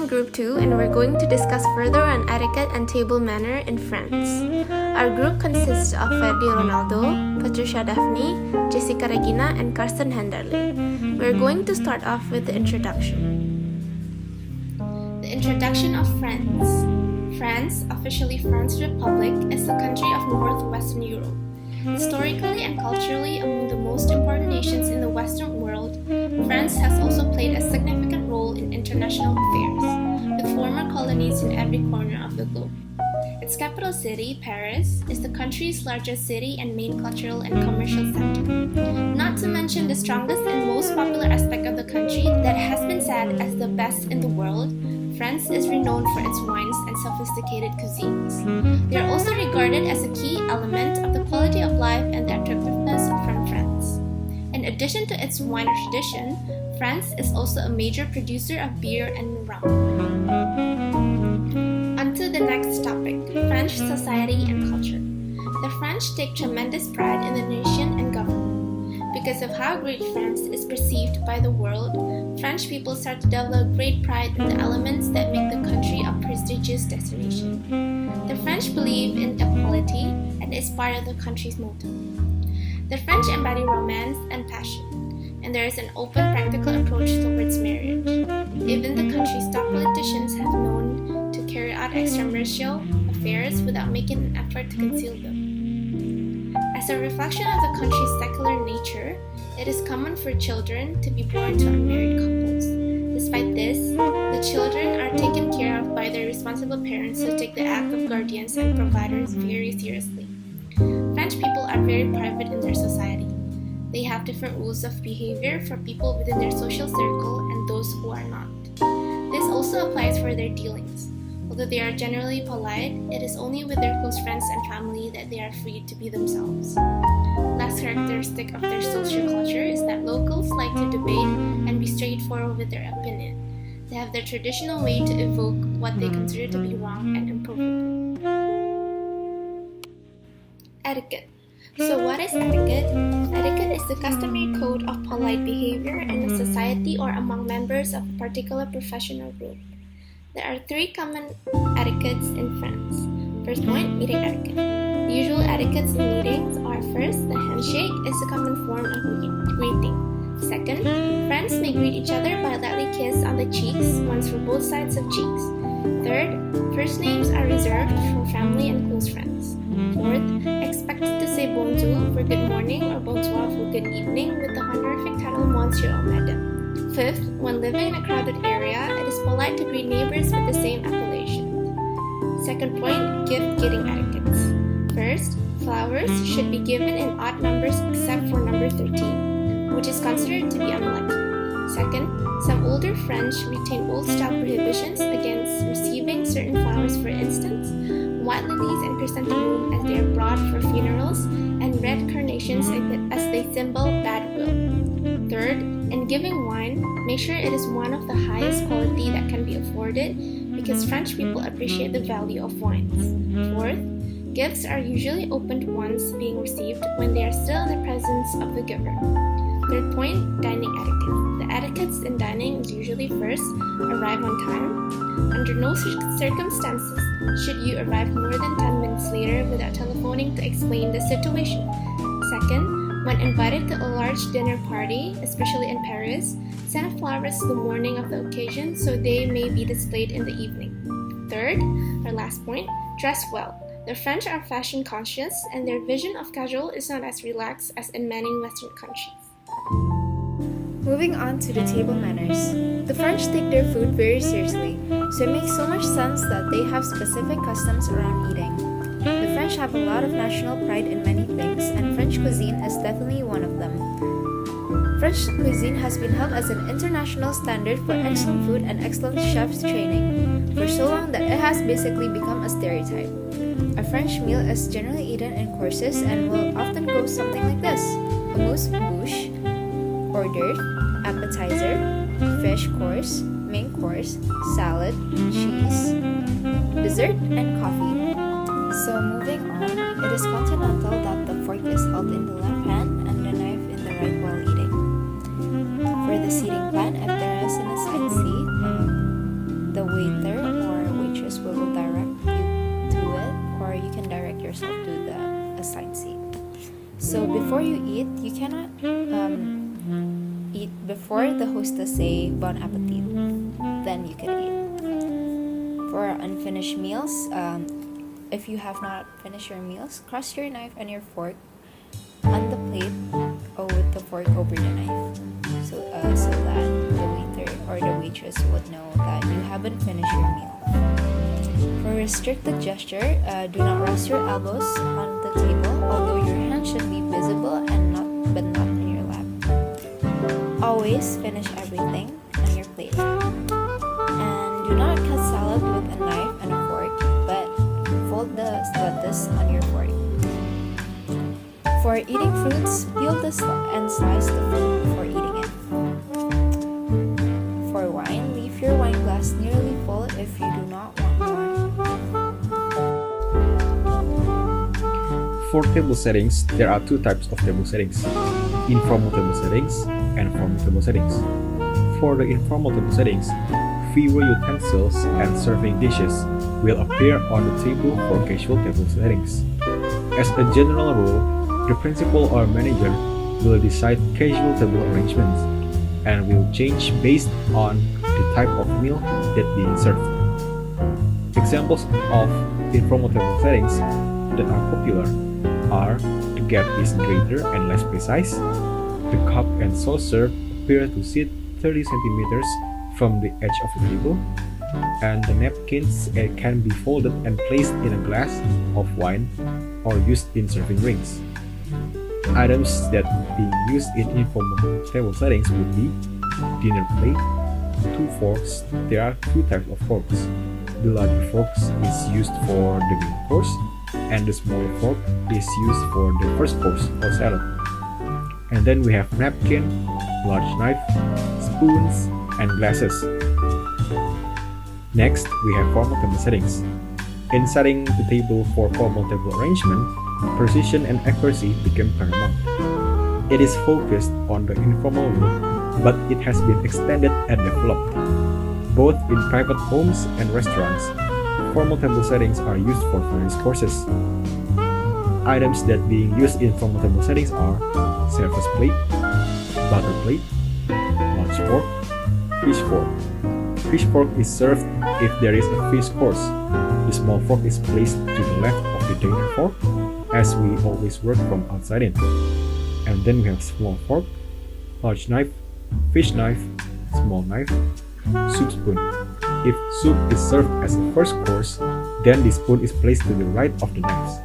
on Group 2 and we're going to discuss further on etiquette and table manner in France. Our group consists of Ferdy Ronaldo, Patricia Dafhanie, Jessica Regina, and Karsten Hendarlim. We're going to start off with the introduction. The introduction of France. France, officially France Republic, is the country of northwestern Europe. Historically and culturally among the most important nations in the Western world, France has also played a significant role in international affairs, with former colonies in every corner of the globe. Its capital city, Paris, is the country's largest city and main cultural and commercial center. Not to mention the strongest and most popular aspect of the country that has been said as the best in the world, France is renowned for its wines and sophisticated cuisines. They are also regarded as a key element of the quality of life and the attractiveness from France. In addition to its wine tradition, France is also a major producer of beer and rum. On to the next topic, French society and culture. The French take tremendous pride in the nation and government. Because of how great France is perceived by the world, French people start to develop great pride in the elements that make the country a prestigious destination. The French believe in equality and is part of the country's motto. The French embody romance and passion, and there is an open, practical approach towards marriage. Even the country's top politicians have known to carry out extramarital affairs without making an effort to conceal them. As a reflection of the country's secular nature, it is common for children to be born to unmarried couples. Despite this, the children are taken care of by their responsible parents who take the act of guardians and providers very seriously. French people are very private in their society. They have different rules of behavior for people within their social circle and those who are not. This also applies for their dealings. Although they are generally polite, it is only with their close friends and family that they are free to be themselves. Last characteristic of their social culture is that locals like to debate and be straightforward with their opinion. They have their traditional way to evoke what they consider to be wrong and improbable. Etiquette. So what is etiquette? Etiquette is the customary code of polite behavior in a society or among members of a particular professional group. There are 3 common etiquettes in France. First point, meeting etiquette. The usual etiquettes in meetings are: first, the handshake is a common form of greeting. Second, friends may greet each other by a lightly kiss on the cheeks, once for both sides of cheeks. Third, first names are reserved for family and close friends. Fourth, expected to say bonjour for good morning or bonsoir for good evening with the honorific title monsieur or madame. Fifth, when living in a crowded area, it is polite to greet neighbors with the same appellation. Second point, gift-giving etiquettes. First, flowers should be given in odd numbers except for number 13, which is considered to be unlucky. Second, some older French retain old-style prohibitions against receiving certain flowers, for instance, white lilies and chrysanthemum as they are brought for funerals, and red carnations as they symbol bad will. Third, in giving wine, make sure it is one of the highest quality that can be afforded, because French people appreciate the value of wines. Fourth, gifts are usually opened once being received when they are still in the presence of the giver. Third point, dining etiquette. The etiquettes in dining is usually first, arrive on time. Under no circumstances should you arrive more than 10 minutes later without telephoning to explain the situation. Second, when invited to a large dinner party, especially in Paris, send flowers the morning of the occasion so they may be displayed in the evening. Third, our last point, dress well. The French are fashion conscious and their vision of casual is not as relaxed as in many Western countries. Moving on to the table manners. The French take their food very seriously, so it makes so much sense that they have specific customs around eating. The French have a lot of national pride in many things, and French cuisine is definitely one of them. French cuisine has been held as an international standard for excellent food and excellent chef's training for so long that it has basically become a stereotype. A French meal is generally eaten in courses and will often go something like this: amuse-bouche, hors d'oeuvre, appetizer, fish course, main course, salad, cheese, dessert, and coffee. So moving on, it is continental that the fork is held in the left hand and the knife in the right while eating. For the seating plan, if there is an assigned seat, the way So before you eat, you cannot eat before the hostess say bon appetit. Then you can eat. For unfinished meals, if you have not finished your meals, cross your knife and your fork on the plate or with the fork over the knife, so that the waiter or the waitress would know that you haven't finished your meal. For restricted gesture, do not rest your elbows on the table, although your hand should be visible but not in your lap. Always finish everything on your plate. And do not cut salad with a knife and a fork, but fold the lettuce on your fork. For eating fruits, peel and slice the fruit before eating it. For wine, leave your wine glass nearly full if you do not want more. For table settings, there are two types of table settings: informal table settings and formal table settings. For the informal table settings, fewer utensils and serving dishes will appear on the table for casual table settings. As a general rule, the principal or manager will decide casual table arrangements and will change based on the type of meal that being served. Examples of informal table settings that are popular are: the gap is greater and less precise, the cup and saucer appear to sit 30 centimeters from the edge of the table, and the napkins can be folded and placed in a glass of wine or used in serving drinks. Items that being used in informal table settings would be dinner plate, 2 forks. There are 2 types of forks. The larger fork is used for the main course, and the smaller fork is used for the first course or salad. And then we have napkin, large knife, spoons, and glasses. Next, we have formal table settings. In setting the table for formal table arrangement, precision and accuracy became paramount. It is focused on the informal look, but it has been extended and developed. Both in private homes and restaurants, formal table settings are used for various courses. Items that being used in formal table settings are service plate, butter plate, large fork, fish fork. Fish fork is served if there is a fish course. The small fork is placed to the left of the dinner fork, as we always work from outside in. And then we have small fork, large knife, fish knife, small knife, soup spoon. If soup is served as a first course, then the spoon is placed to the right of the knives.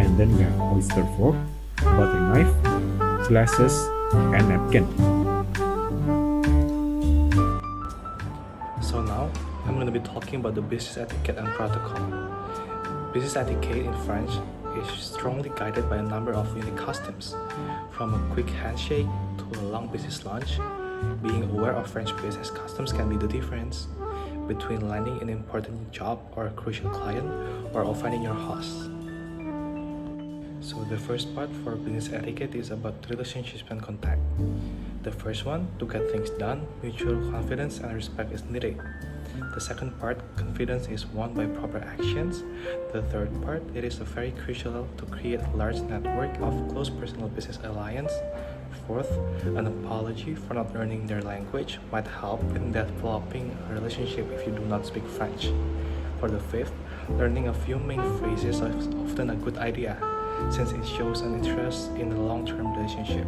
And then we have oyster fork, butter knife, glasses, and napkin. So now, I'm going to be talking about the business etiquette and protocol. Business etiquette in French is strongly guided by a number of unique customs, from a quick handshake to a long business lunch. Being aware of French business customs can be the difference between landing an important job or a crucial client, or offending your host. So the first part for business etiquette is about relationships and contact. The first one, to get things done, mutual confidence and respect is needed. The second part, confidence is won by proper actions. The third part, it is very crucial to create a large network of close personal business alliance. Fourth, an apology for not learning their language might help in developing a relationship if you do not speak French. For the fifth, learning a few main phrases is often a good idea, since it shows an interest in a long-term relationship.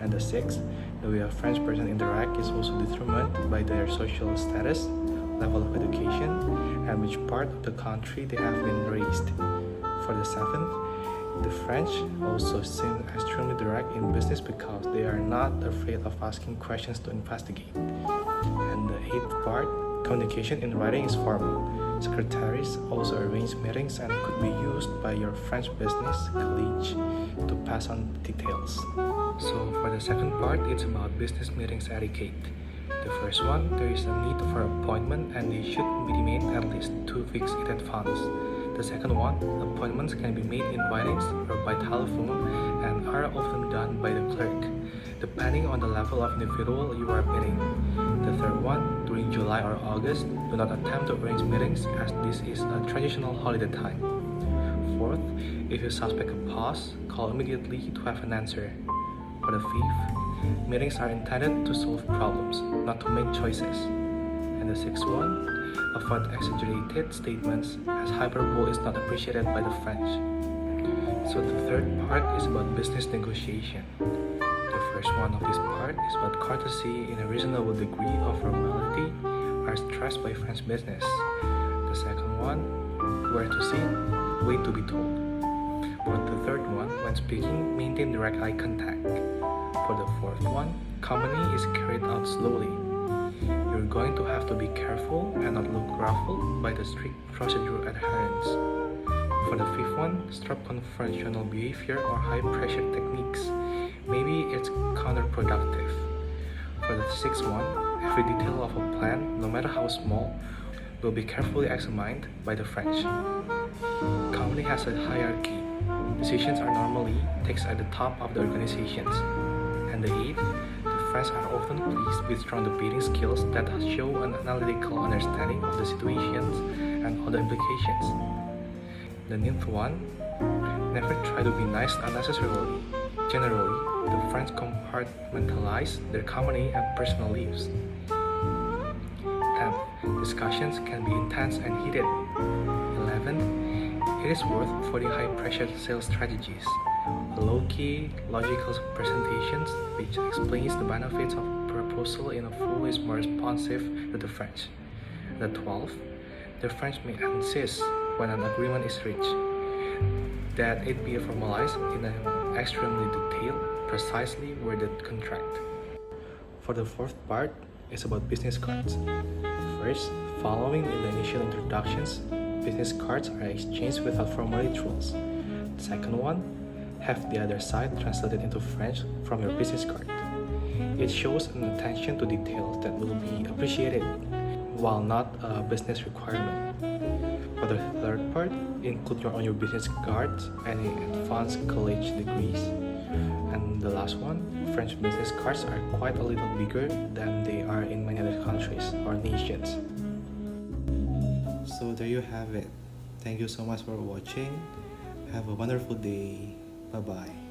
And the sixth, the way a French person interacts is also determined by their social status, level of education, and which part of the country they have been raised. For the seventh, the French also seem extremely direct in business because they are not afraid of asking questions to investigate. And the eighth part, communication in writing is formal. Secretaries also arrange meetings and could be used by your French business colleagues to pass on details. So for the second part, it's about business meetings etiquette. The first one, there is a need for appointment and they should be made at least 2 weeks in advance. The second one, appointments can be made in writings or by telephone and are often done by the clerk, depending on the level of individual you are meeting. The third one, during July or August, do not attempt to arrange meetings as this is a traditional holiday time. fourth, if you suspect a pause, call immediately to have an answer. For the fifth, meetings are intended to solve problems, not to make choices. And the sixth one, avoid exaggerated statements as hyperbole is not appreciated by the French. So the third part is about business negotiation. The first one of this part is about courtesy in a reasonable degree of formality are stressed by French business. The second one, where to sit, wait to be told. For the third one, when speaking, maintain direct eye contact. For the fourth one, company is carried out slowly. You're going to have to be careful and not look ruffled by the strict procedure adherence. For the fifth one, stop confrontational behavior or high-pressure techniques. Maybe it's counterproductive. For the sixth one, every detail of a plan, no matter how small, will be carefully examined by the French. Company has a hierarchy. Decisions are normally taken at the top of the organizations. And the eighth, the French are often pleased with strong debating skills that show an analytical understanding of the situations and all the implications. The ninth one, never try to be nice unnecessarily. Generally, the French compartmentalize their company and personal lives. 10th, discussions can be intense and heated. 11th, it is worth avoiding high-pressure sales strategies. Low-key, logical presentations which explains the benefits of proposal in a full is more responsive to the French. The 12th, the French may insist when an agreement is reached that it be formalized in an extremely detailed, precisely worded contract. For the fourth part, it's about business cards. First, following in the initial introductions, business cards are exchanged without formal rituals. The second one, have the other side translated into French from your business card. It shows an attention to details that will be appreciated, while not a business requirement. For the third part, include on your business cards any advanced college degrees. And the last one, French business cards are quite a little bigger than they are in many other countries or nations. So there you have it. Thank you so much for watching. Have a wonderful day. Bye bye.